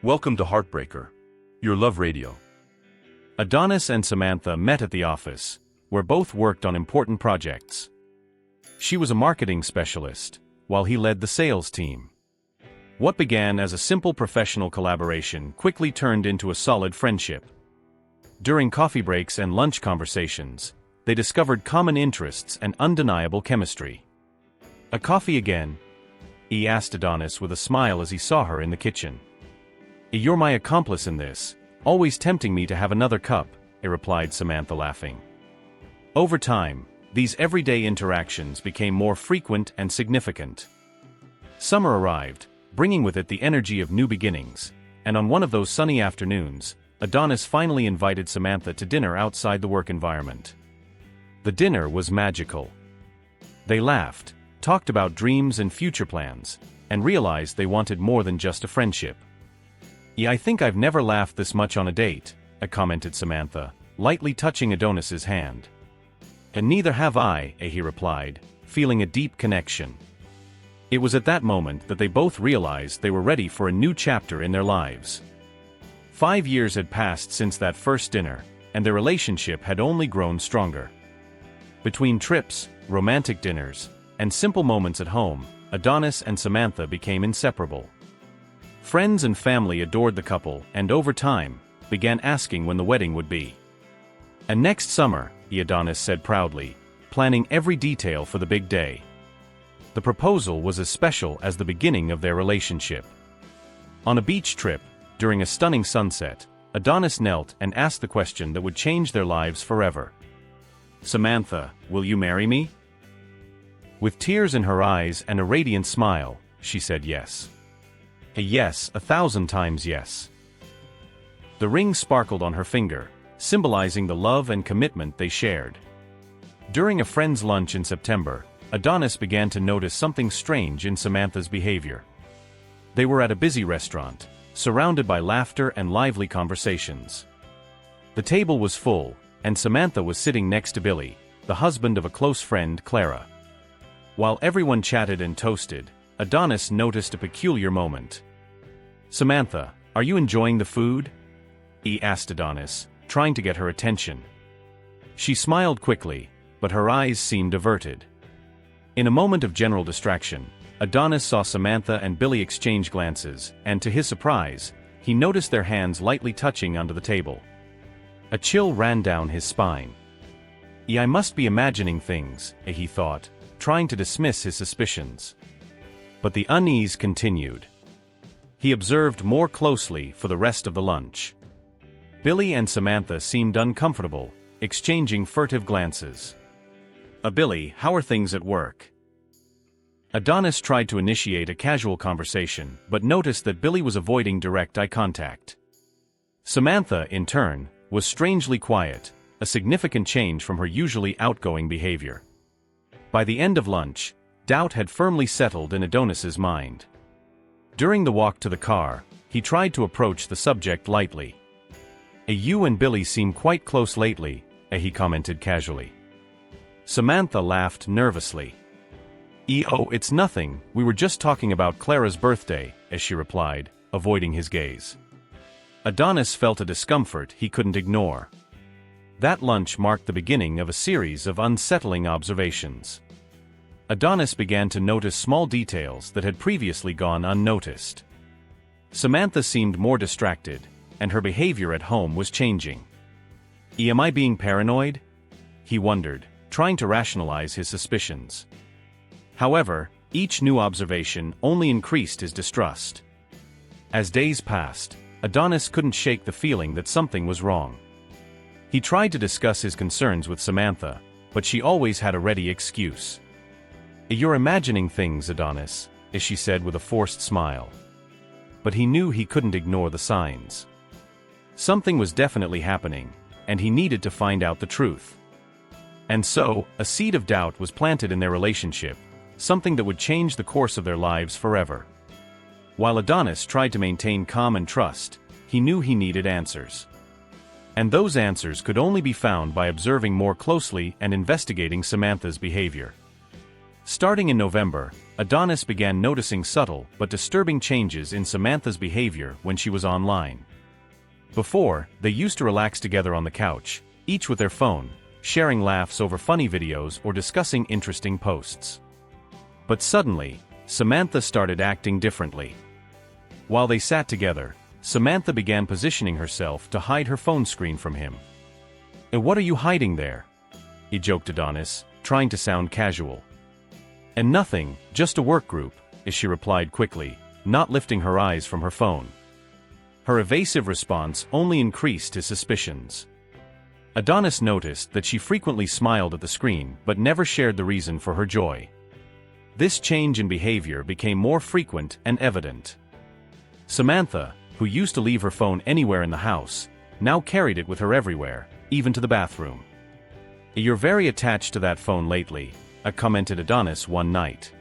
Welcome to Heartbreaker, your love radio. Adonis and Samantha met at the office, where both worked on important projects. She was a marketing specialist, while he led the sales team. What began as a simple professional collaboration quickly turned into a solid friendship. During coffee breaks and lunch conversations, they discovered common interests and undeniable chemistry. "A coffee again?" he asked Adonis with a smile as he saw her in the kitchen. "You're my accomplice in this, always tempting me to have another cup," replied Samantha, laughing. Over time, these everyday interactions became more frequent and significant. Summer arrived, bringing with it the energy of new beginnings, and on one of those sunny afternoons, Adonis finally invited Samantha to dinner outside the work environment. The dinner was magical. They laughed, talked about dreams and future plans, and realized they wanted more than just a friendship. "Yeah, I think I've never laughed this much on a date," commented Samantha, lightly touching Adonis's hand. "And neither have I," he replied, feeling a deep connection. It was at that moment that they both realized they were ready for a new chapter in their lives. 5 years had passed since that first dinner, and their relationship had only grown stronger. Between trips, romantic dinners, and simple moments at home, Adonis and Samantha became inseparable. Friends and family adored the couple and, over time, began asking when the wedding would be. "And next summer," Adonis said proudly, planning every detail for the big day. The proposal was as special as the beginning of their relationship. On a beach trip, during a stunning sunset, Adonis knelt and asked the question that would change their lives forever. "Samantha, will you marry me?" With tears in her eyes and a radiant smile, she said yes. A yes, 1,000 times yes. The ring sparkled on her finger, symbolizing the love and commitment they shared. During a friend's lunch in September, Adonis began to notice something strange in Samantha's behavior. They were at a busy restaurant, surrounded by laughter and lively conversations. The table was full, and Samantha was sitting next to Billy, the husband of a close friend, Clara. While everyone chatted and toasted, Adonis noticed a peculiar moment. "Samantha, are you enjoying the food?" he asked Adonis, trying to get her attention. She smiled quickly, but her eyes seemed averted. In a moment of general distraction, Adonis saw Samantha and Billy exchange glances, and to his surprise, he noticed their hands lightly touching under the table. A chill ran down his spine. "I must be imagining things," he thought, trying to dismiss his suspicions. But the unease continued. He observed more closely for the rest of the lunch. Billy and Samantha seemed uncomfortable, exchanging furtive glances. "Billy, how are things at work?" Adonis tried to initiate a casual conversation, but noticed that Billy was avoiding direct eye contact. Samantha, in turn, was strangely quiet, a significant change from her usually outgoing behavior. By the end of lunch, doubt had firmly settled in Adonis's mind. During the walk to the car, he tried to approach the subject lightly. "You and Billy seem quite close lately," he commented casually. Samantha laughed nervously. "Oh, it's nothing, we were just talking about Clara's birthday," she replied, avoiding his gaze. Adonis felt a discomfort he couldn't ignore. That lunch marked the beginning of a series of unsettling observations. Adonis began to notice small details that had previously gone unnoticed. Samantha seemed more distracted, and her behavior at home was changing. "Am I being paranoid?" he wondered, trying to rationalize his suspicions. However, each new observation only increased his distrust. As days passed, Adonis couldn't shake the feeling that something was wrong. He tried to discuss his concerns with Samantha, but she always had a ready excuse. "You're imagining things, Adonis," she said with a forced smile. But he knew he couldn't ignore the signs. Something was definitely happening, and he needed to find out the truth. And so, a seed of doubt was planted in their relationship, something that would change the course of their lives forever. While Adonis tried to maintain calm and trust, he knew he needed answers. And those answers could only be found by observing more closely and investigating Samantha's behavior. Starting in November, Adonis began noticing subtle but disturbing changes in Samantha's behavior when she was online. Before, they used to relax together on the couch, each with their phone, sharing laughs over funny videos or discussing interesting posts. But suddenly, Samantha started acting differently. While they sat together, Samantha began positioning herself to hide her phone screen from him. "And what are you hiding there?" he joked Adonis, trying to sound casual. "And nothing, just a work group," she replied quickly, not lifting her eyes from her phone. Her evasive response only increased his suspicions. Adonis noticed that she frequently smiled at the screen but never shared the reason for her joy. This change in behavior became more frequent and evident. Samantha, who used to leave her phone anywhere in the house, now carried it with her everywhere, even to the bathroom. "You're very attached to that phone lately," commented Adonis one night.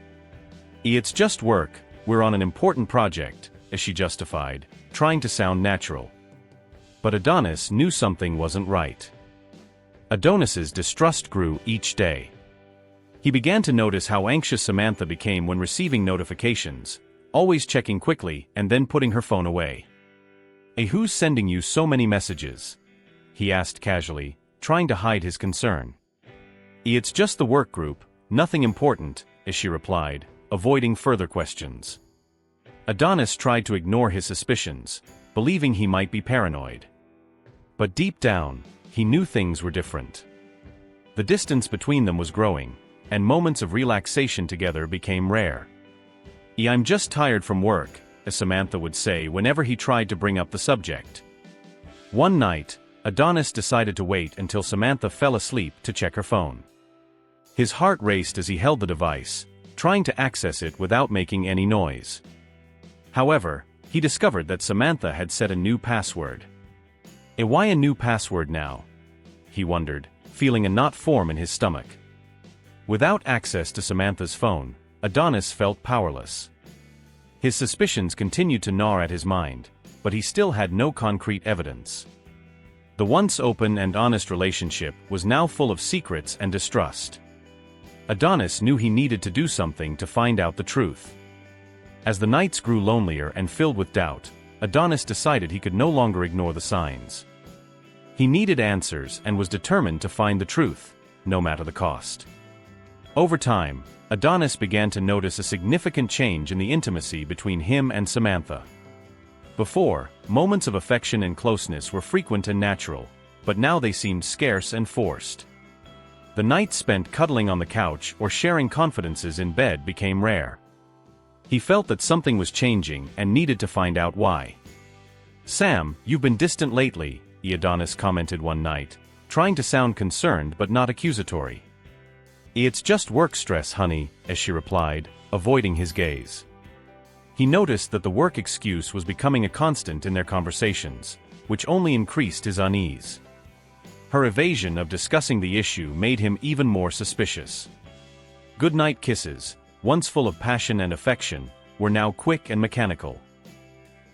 "It's just work, we're on an important project," as she justified, trying to sound natural. But Adonis knew something wasn't right. Adonis's distrust grew each day. He began to notice how anxious Samantha became when receiving notifications, always checking quickly and then putting her phone away. "Who's sending you so many messages?" he asked casually, trying to hide his concern. "It's just the work group, nothing important," as she replied, avoiding further questions. Adonis tried to ignore his suspicions, believing he might be paranoid. But deep down, he knew things were different. The distance between them was growing, and moments of relaxation together became rare. "I'm just tired from work," as Samantha would say whenever he tried to bring up the subject. One night, Adonis decided to wait until Samantha fell asleep to check her phone. His heart raced as he held the device, trying to access it without making any noise. However, he discovered that Samantha had set a new password. Why a new password now? He wondered, feeling a knot form in his stomach. Without access to Samantha's phone, Adonis felt powerless. His suspicions continued to gnaw at his mind, but he still had no concrete evidence. The once open and honest relationship was now full of secrets and distrust. Adonis knew he needed to do something to find out the truth. As the nights grew lonelier and filled with doubt, Adonis decided he could no longer ignore the signs. He needed answers and was determined to find the truth, no matter the cost. Over time, Adonis began to notice a significant change in the intimacy between him and Samantha. Before, moments of affection and closeness were frequent and natural, but now they seemed scarce and forced. The nights spent cuddling on the couch or sharing confidences in bed became rare. He felt that something was changing and needed to find out why. "Sam, you've been distant lately," Adonis commented one night, trying to sound concerned but not accusatory. "It's just work stress, honey," as she replied, avoiding his gaze. He noticed that the work excuse was becoming a constant in their conversations, which only increased his unease. Her evasion of discussing the issue made him even more suspicious. Goodnight kisses, once full of passion and affection, were now quick and mechanical.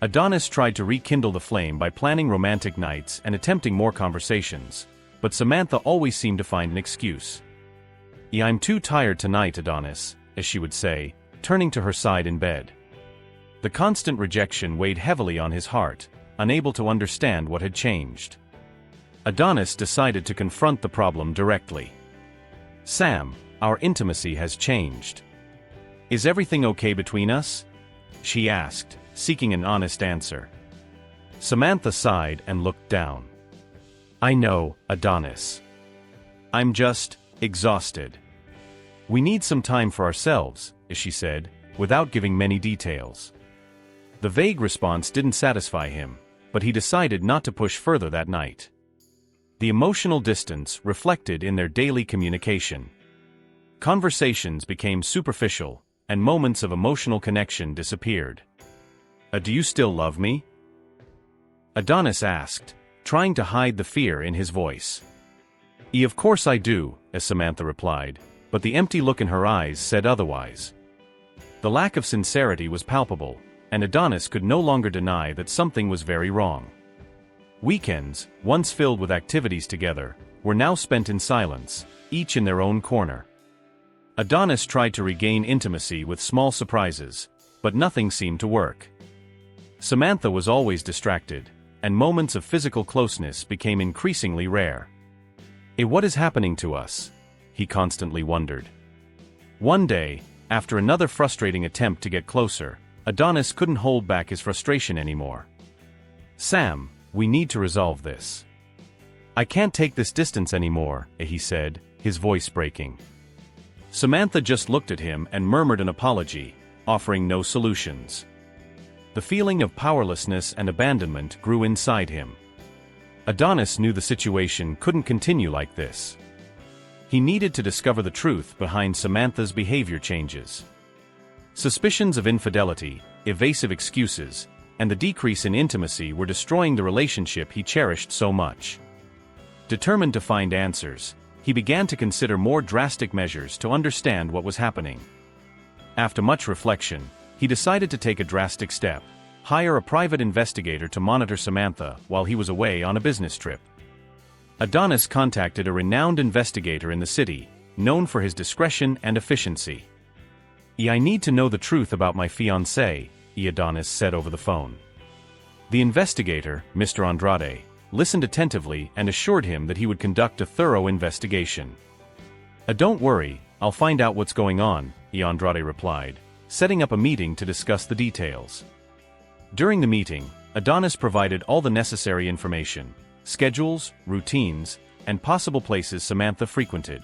Adonis tried to rekindle the flame by planning romantic nights and attempting more conversations, but Samantha always seemed to find an excuse. "I'm too tired tonight, Adonis," as she would say, turning to her side in bed. The constant rejection weighed heavily on his heart, unable to understand what had changed. Adonis decided to confront the problem directly. "Sam, our intimacy has changed. Is everything okay between us?" she asked, seeking an honest answer. Samantha sighed and looked down. "I know, Adonis. I'm just exhausted. We need some time for ourselves," as she said, without giving many details. The vague response didn't satisfy him, but he decided not to push further that night. The emotional distance reflected in their daily communication. Conversations became superficial, and moments of emotional connection disappeared. "Do you still love me?" Adonis asked, trying to hide the fear in his voice. Of course I do," as Samantha replied, but the empty look in her eyes said otherwise. The lack of sincerity was palpable, and Adonis could no longer deny that something was very wrong. Weekends, once filled with activities together, were now spent in silence, each in their own corner. Adonis tried to regain intimacy with small surprises, but nothing seemed to work. Samantha was always distracted, and moments of physical closeness became increasingly rare. What is happening to us? He constantly wondered. One day, after another frustrating attempt to get closer, Adonis couldn't hold back his frustration anymore. Sam, we need to resolve this. I can't take this distance anymore, he said, his voice breaking. Samantha just looked at him and murmured an apology, offering no solutions. The feeling of powerlessness and abandonment grew inside him. Adonis knew the situation couldn't continue like this. He needed to discover the truth behind Samantha's behavior changes. Suspicions of infidelity, evasive excuses, and the decrease in intimacy were destroying the relationship he cherished so much. Determined to find answers, he began to consider more drastic measures to understand what was happening. After much reflection, he decided to take a drastic step: hire a private investigator to monitor Samantha while he was away on a business trip. Adonis contacted a renowned investigator in the city, known for his discretion and efficiency. I need to know the truth about my fiancé, Adonis said over the phone. The investigator, Mr. Andrade, listened attentively and assured him that he would conduct a thorough investigation. Don't worry, I'll find out what's going on, Andrade replied, setting up a meeting to discuss the details. During the meeting, Adonis provided all the necessary information: schedules, routines, and possible places Samantha frequented.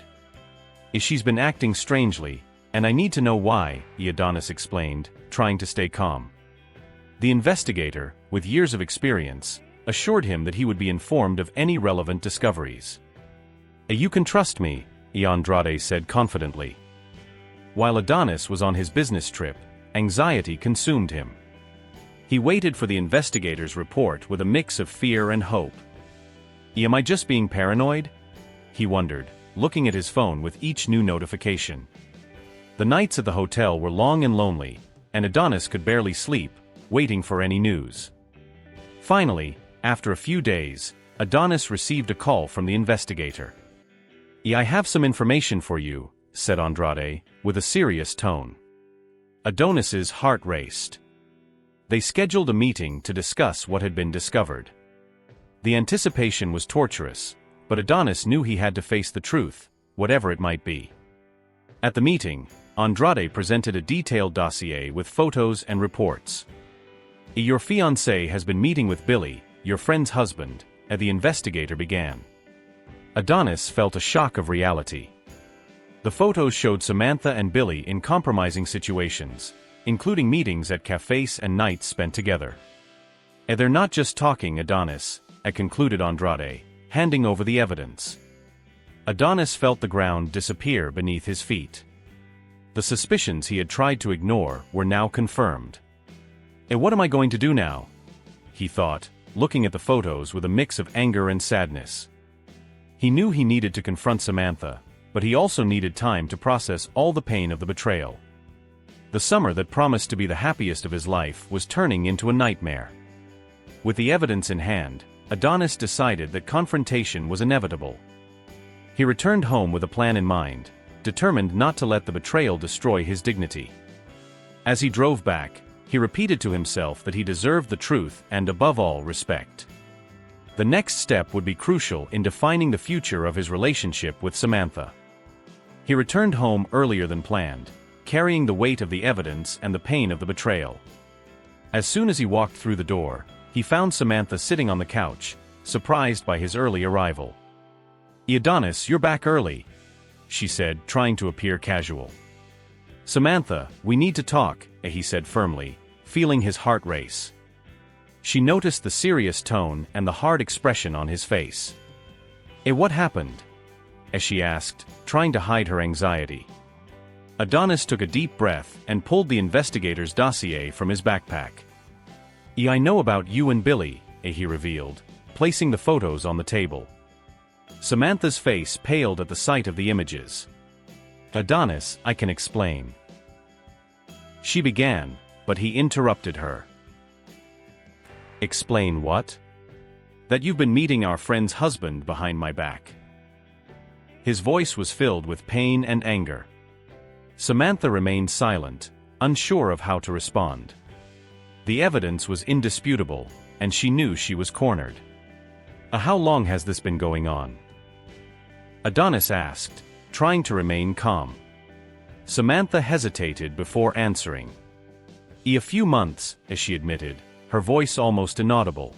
She's been acting strangely, and I need to know why, Adonis explained, trying to stay calm. The investigator, with years of experience, assured him that he would be informed of any relevant discoveries. You can trust me, Andrade said confidently. While Adonis was on his business trip, anxiety consumed him. He waited for the investigator's report with a mix of fear and hope. Am I just being paranoid? He wondered, looking at his phone with each new notification. The nights at the hotel were long and lonely, and Adonis could barely sleep, waiting for any news. Finally, after a few days, Adonis received a call from the investigator. I have some information for you, said Andrade, with a serious tone. Adonis's heart raced. They scheduled a meeting to discuss what had been discovered. The anticipation was torturous, but Adonis knew he had to face the truth, whatever it might be. At the meeting, Andrade presented a detailed dossier with photos and reports. Your fiancé has been meeting with Billy, your friend's husband, the investigator began. Adonis felt a shock of reality. The photos showed Samantha and Billy in compromising situations, including meetings at cafes and nights spent together. They're not just talking, Adonis, concluded Andrade, handing over the evidence. Adonis felt the ground disappear beneath his feet. The suspicions he had tried to ignore were now confirmed. What am I going to do now? He thought, looking at the photos with a mix of anger and sadness. He knew he needed to confront Samantha, but he also needed time to process all the pain of the betrayal. The summer that promised to be the happiest of his life was turning into a nightmare. With the evidence in hand, Adonis decided that confrontation was inevitable. He returned home with a plan in mind, determined not to let the betrayal destroy his dignity. As he drove back, he repeated to himself that he deserved the truth and, above all, respect. The next step would be crucial in defining the future of his relationship with Samantha. He returned home earlier than planned, carrying the weight of the evidence and the pain of the betrayal. As soon as he walked through the door, he found Samantha sitting on the couch, surprised by his early arrival. Adonis, you're back early, she said, trying to appear casual. Samantha, we need to talk, he said firmly, feeling his heart race. She noticed the serious tone and the hard expression on his face. What happened? She asked, trying to hide her anxiety. Adonis took a deep breath and pulled the investigator's dossier from his backpack. I know about you and Billy, he revealed, placing the photos on the table. Samantha's face paled at the sight of the images. Adonis, I can explain. She began, but he interrupted her. Explain what? That you've been meeting our friend's husband behind my back. His voice was filled with pain and anger. Samantha remained silent, unsure of how to respond. The evidence was indisputable, and she knew she was cornered. How long has this been going on?" Adonis asked, trying to remain calm. Samantha hesitated before answering. "A few months," as she admitted, her voice almost inaudible.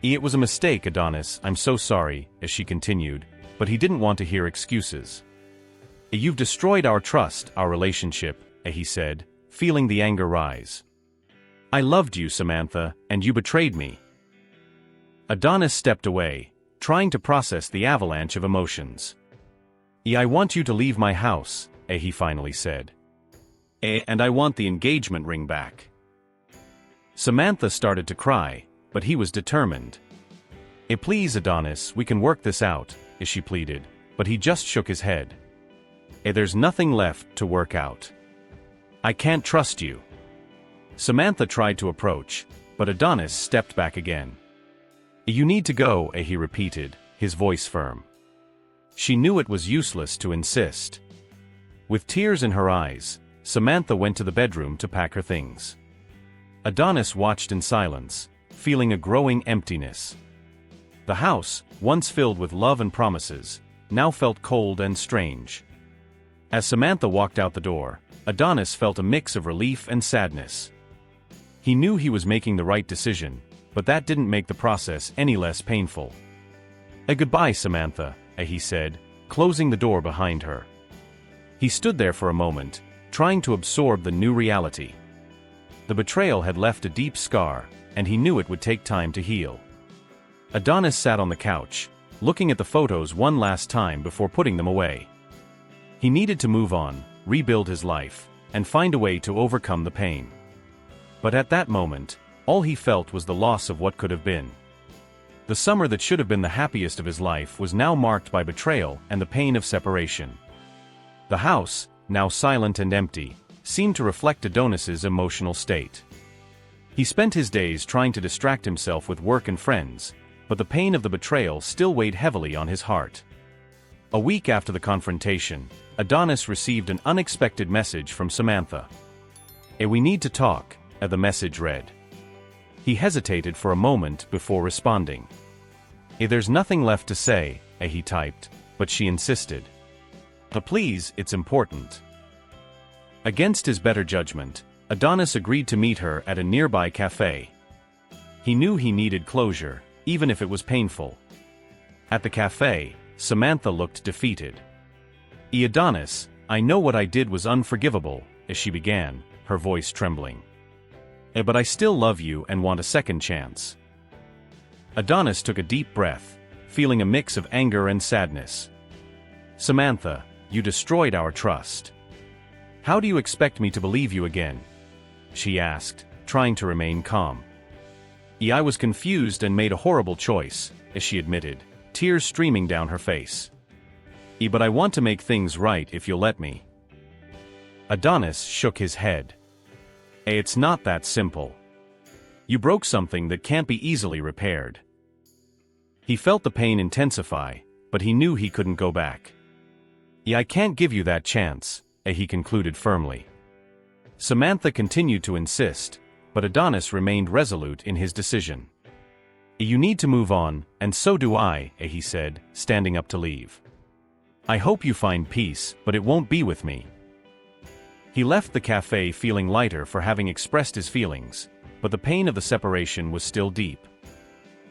"It was a mistake, Adonis, I'm so sorry," as she continued, but he didn't want to hear excuses. "You've destroyed our trust, our relationship," he said, feeling the anger rise. "I loved you, Samantha, and you betrayed me." Adonis stepped away, trying to process the avalanche of emotions. "I want you to leave my house," he finally said. "And I want the engagement ring back." Samantha started to cry, but he was determined. "Please, Adonis, we can work this out," as she pleaded, but he just shook his head. "There's nothing left to work out. I can't trust you." Samantha tried to approach, but Adonis stepped back again. "You need to go," he repeated, his voice firm. She knew it was useless to insist. With tears in her eyes, Samantha went to the bedroom to pack her things. Adonis watched in silence, feeling a growing emptiness. The house, once filled with love and promises, now felt cold and strange. As Samantha walked out the door, Adonis felt a mix of relief and sadness. He knew he was making the right decision, but that didn't make the process any less painful. "Goodbye, Samantha," he said, closing the door behind her. He stood there for a moment, trying to absorb the new reality. The betrayal had left a deep scar, and he knew it would take time to heal. Adonis sat on the couch, looking at the photos one last time before putting them away. He needed to move on, rebuild his life, and find a way to overcome the pain. But at that moment, all he felt was the loss of what could have been. The summer that should have been the happiest of his life was now marked by betrayal and the pain of separation. The house, now silent and empty, seemed to reflect Adonis's emotional state. He spent his days trying to distract himself with work and friends, but the pain of the betrayal still weighed heavily on his heart. A week after the confrontation, Adonis received an unexpected message from Samantha. "We need to talk," the message read. He hesitated for a moment before responding. "There's nothing left to say," he typed, but she insisted. "Please, it's important." Against his better judgment, Adonis agreed to meet her at a nearby cafe. He knew he needed closure, even if it was painful. At the cafe, Samantha looked defeated. "Adonis, I know what I did was unforgivable," as she began, her voice trembling. "But I still love you and want a second chance." Adonis took a deep breath, feeling a mix of anger and sadness. "Samantha, you destroyed our trust. How do you expect me to believe you again?" she asked, trying to remain calm. "I was confused and made a horrible choice," as she admitted, tears streaming down her face. "But I want to make things right if you'll let me." Adonis shook his head. "It's not that simple. You broke something that can't be easily repaired." He felt the pain intensify, but he knew he couldn't go back. "I can't give you that chance," he concluded firmly. Samantha continued to insist, but Adonis remained resolute in his decision. "You need to move on, and so do I," he said, standing up to leave. "I hope you find peace, but it won't be with me." He left the cafe feeling lighter for having expressed his feelings, but the pain of the separation was still deep.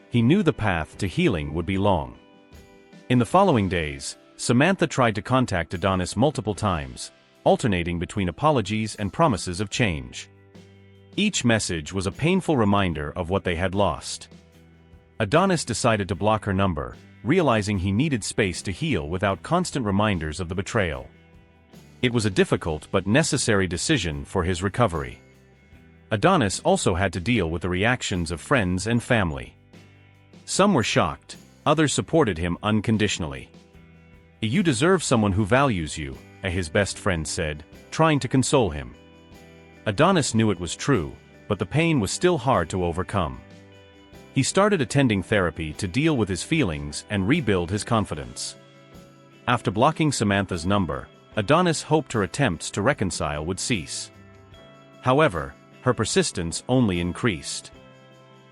He knew the path to healing would be long. In the following days, Samantha tried to contact Adonis multiple times, alternating between apologies and promises of change. Each message was a painful reminder of what they had lost. Adonis decided to block her number, realizing he needed space to heal without constant reminders of the betrayal. It was a difficult but necessary decision for his recovery. Adonis also had to deal with the reactions of friends and family. Some were shocked, others supported him unconditionally. "You deserve someone who values you," his best friend said, trying to console him. Adonis knew it was true, but the pain was still hard to overcome. He started attending therapy to deal with his feelings and rebuild his confidence. After blocking Samantha's number, Adonis hoped her attempts to reconcile would cease. However, her persistence only increased.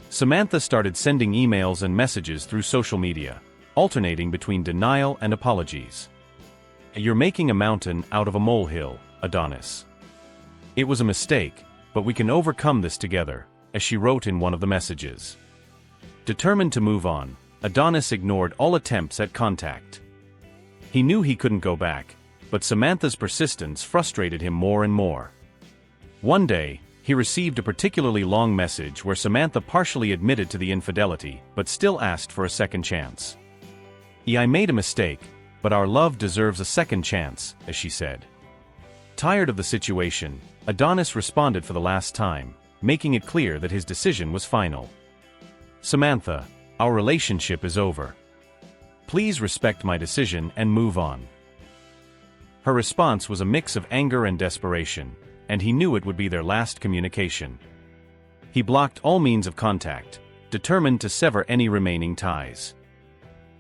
Samantha started sending emails and messages through social media, alternating between denial and apologies. "You're making a mountain out of a molehill, Adonis. It was a mistake, but we can overcome this together," as she wrote in one of the messages. Determined to move on, Adonis ignored all attempts at contact. He knew he couldn't go back, but Samantha's persistence frustrated him more and more. One day, he received a particularly long message where Samantha partially admitted to the infidelity but still asked for a second chance. "I made a mistake, but our love deserves a second chance," as she said. Tired of the situation, Adonis responded for the last time, making it clear that his decision was final. "Samantha, our relationship is over. Please respect my decision and move on." Her response was a mix of anger and desperation, and he knew it would be their last communication. He blocked all means of contact, determined to sever any remaining ties.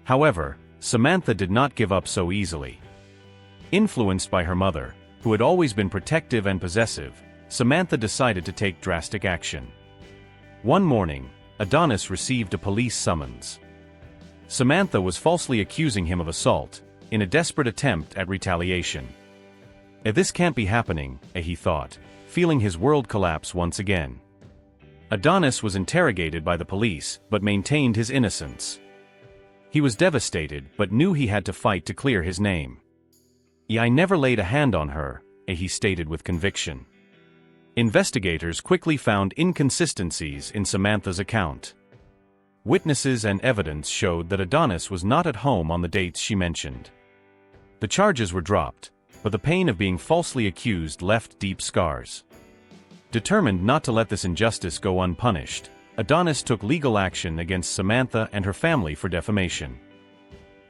However, Samantha did not give up so easily. Influenced by her mother, who had always been protective and possessive, Samantha decided to take drastic action. One morning, Adonis received a police summons. Samantha was falsely accusing him of assault, in a desperate attempt at retaliation. This can't be happening, he thought, feeling his world collapse once again. Adonis was interrogated by the police, but maintained his innocence. He was devastated, but knew he had to fight to clear his name. "I never laid a hand on her," he stated with conviction. Investigators quickly found inconsistencies in Samantha's account. Witnesses and evidence showed that Adonis was not at home on the dates she mentioned. The charges were dropped, but the pain of being falsely accused left deep scars. Determined not to let this injustice go unpunished, Adonis took legal action against Samantha and her family for defamation.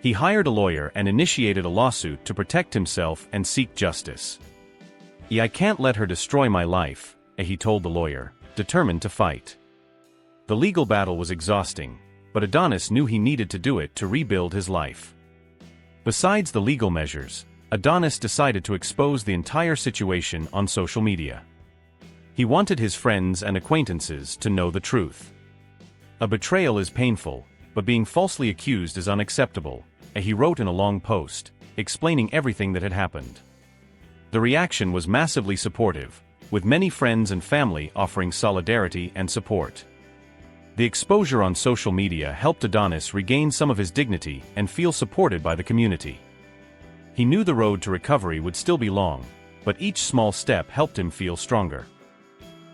He hired a lawyer and initiated a lawsuit to protect himself and seek justice. "I can't let her destroy my life," he told the lawyer, determined to fight. The legal battle was exhausting, but Adonis knew he needed to do it to rebuild his life. Besides the legal measures, Adonis decided to expose the entire situation on social media. He wanted his friends and acquaintances to know the truth. "A betrayal is painful, but being falsely accused is unacceptable," he wrote in a long post, explaining everything that had happened. The reaction was massively supportive, with many friends and family offering solidarity and support. The exposure on social media helped Adonis regain some of his dignity and feel supported by the community. He knew the road to recovery would still be long, but each small step helped him feel stronger.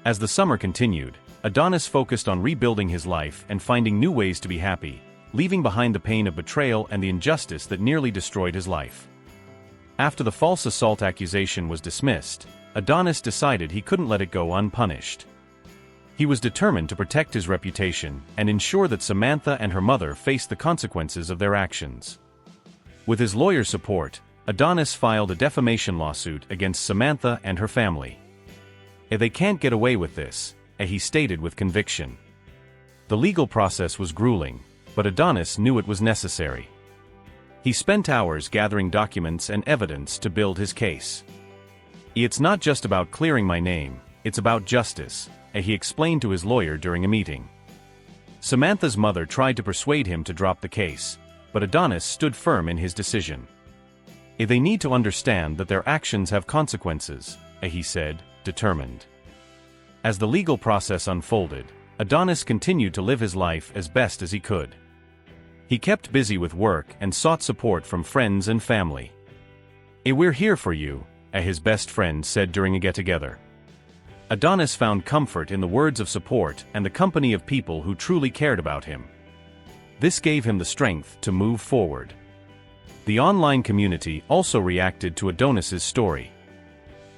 As the summer continued, Adonis focused on rebuilding his life and finding new ways to be happy, leaving behind the pain of betrayal and the injustice that nearly destroyed his life. After the false assault accusation was dismissed, Adonis decided he couldn't let it go unpunished. He was determined to protect his reputation and ensure that Samantha and her mother faced the consequences of their actions. With his lawyer's support, Adonis filed a defamation lawsuit against Samantha and her family. "They can't get away with this," he stated with conviction. The legal process was grueling, but Adonis knew it was necessary. He spent hours gathering documents and evidence to build his case. "It's not just about clearing my name, it's about justice," he explained to his lawyer during a meeting. Samantha's mother tried to persuade him to drop the case, but Adonis stood firm in his decision. "They need to understand that their actions have consequences," he said, determined. As the legal process unfolded, Adonis continued to live his life as best as he could. He kept busy with work and sought support from friends and family. "We're here for you," his best friend said during a get-together. Adonis found comfort in the words of support and the company of people who truly cared about him. This gave him the strength to move forward. The online community also reacted to Adonis's story.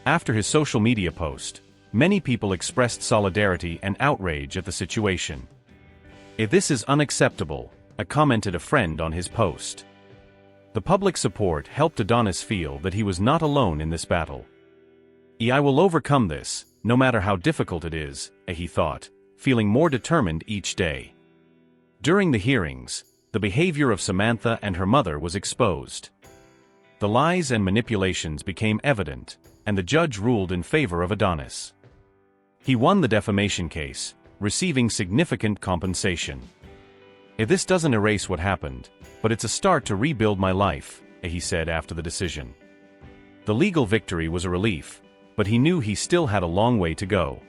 After his social media post, many people expressed solidarity and outrage at the situation. "This is unacceptable," commented a friend on his post. The public support helped Adonis feel that he was not alone in this battle. "I will overcome this, no matter how difficult it is," he thought, feeling more determined each day. During the hearings, the behavior of Samantha and her mother was exposed. the lies and manipulations became evident, and the judge ruled in favor of Adonis. He won the defamation case, receiving significant compensation. "If this doesn't erase what happened, but it's a start to rebuild my life," he said after the decision. The legal victory was a relief, but he knew he still had a long way to go.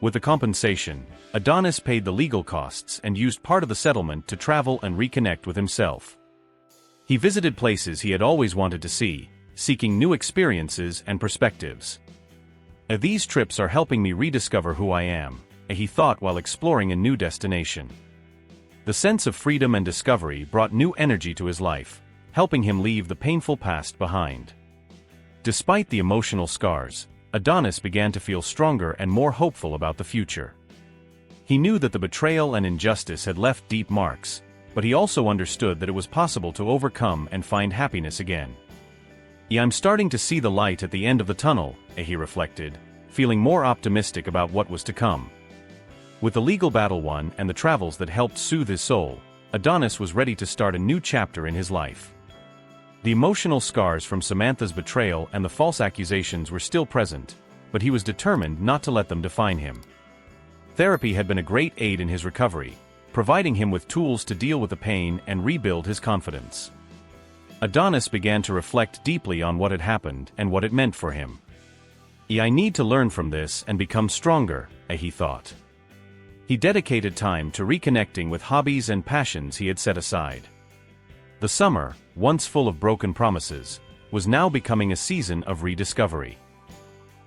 With the compensation, Adonis paid the legal costs and used part of the settlement to travel and reconnect with himself. He visited places he had always wanted to see, seeking new experiences and perspectives. "These trips are helping me rediscover who I am," he thought while exploring a new destination. The sense of freedom and discovery brought new energy to his life, helping him leave the painful past behind. Despite the emotional scars, Adonis began to feel stronger and more hopeful about the future. He knew that the betrayal and injustice had left deep marks, but he also understood that it was possible to overcome and find happiness again. "I'm starting to see the light at the end of the tunnel," he reflected, feeling more optimistic about what was to come. With the legal battle won and the travels that helped soothe his soul, Adonis was ready to start a new chapter in his life. The emotional scars from Samantha's betrayal and the false accusations were still present, but he was determined not to let them define him. Therapy had been a great aid in his recovery, providing him with tools to deal with the pain and rebuild his confidence. Adonis began to reflect deeply on what had happened and what it meant for him. "I need to learn from this and become stronger," he thought. He dedicated time to reconnecting with hobbies and passions he had set aside. The summer, once full of broken promises, was now becoming a season of rediscovery.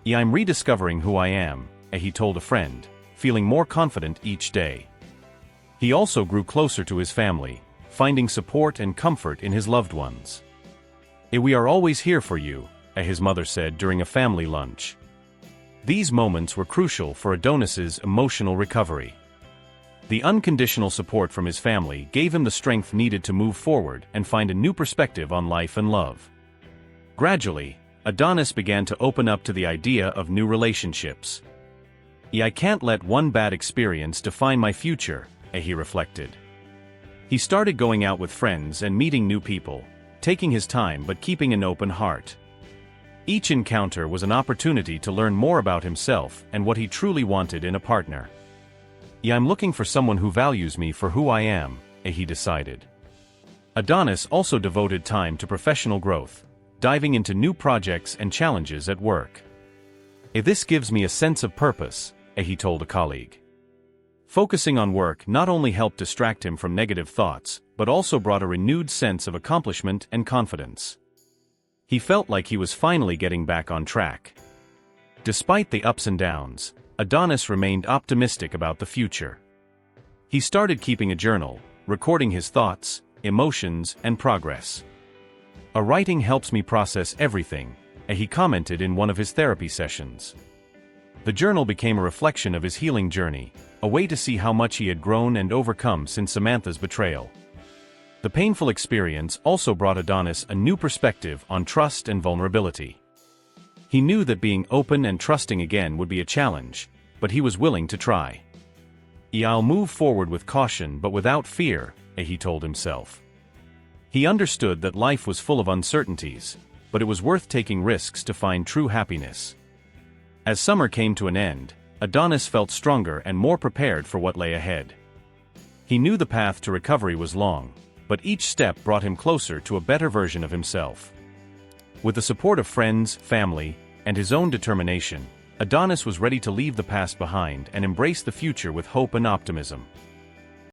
"I'm rediscovering who I am," he told a friend, feeling more confident each day. He also grew closer to his family, finding support and comfort in his loved ones. "We are always here for you," his mother said during a family lunch. These moments were crucial for Adonis's emotional recovery. The unconditional support from his family gave him the strength needed to move forward and find a new perspective on life and love. Gradually, Adonis began to open up to the idea of new relationships. "I can't let one bad experience define my future," he reflected. He started going out with friends and meeting new people, taking his time but keeping an open heart. Each encounter was an opportunity to learn more about himself and what he truly wanted in a partner. "I'm looking for someone who values me for who I am," he decided. Adonis also devoted time to professional growth, diving into new projects and challenges at work. "This gives me a sense of purpose," he told a colleague. Focusing on work not only helped distract him from negative thoughts, but also brought a renewed sense of accomplishment and confidence. He felt like he was finally getting back on track. Despite the ups and downs, Adonis remained optimistic about the future. He started keeping a journal, recording his thoughts, emotions, and progress. Writing helps me process everything," he commented in one of his therapy sessions. The journal became a reflection of his healing journey, a way to see how much he had grown and overcome since Samantha's betrayal. The painful experience also brought Adonis a new perspective on trust and vulnerability. He knew that being open and trusting again would be a challenge, but he was willing to try. "I'll move forward with caution but without fear," he told himself. He understood that life was full of uncertainties, but it was worth taking risks to find true happiness. As summer came to an end, Adonis felt stronger and more prepared for what lay ahead. He knew the path to recovery was long, but each step brought him closer to a better version of himself. With the support of friends, family, and his own determination, Adonis was ready to leave the past behind and embrace the future with hope and optimism.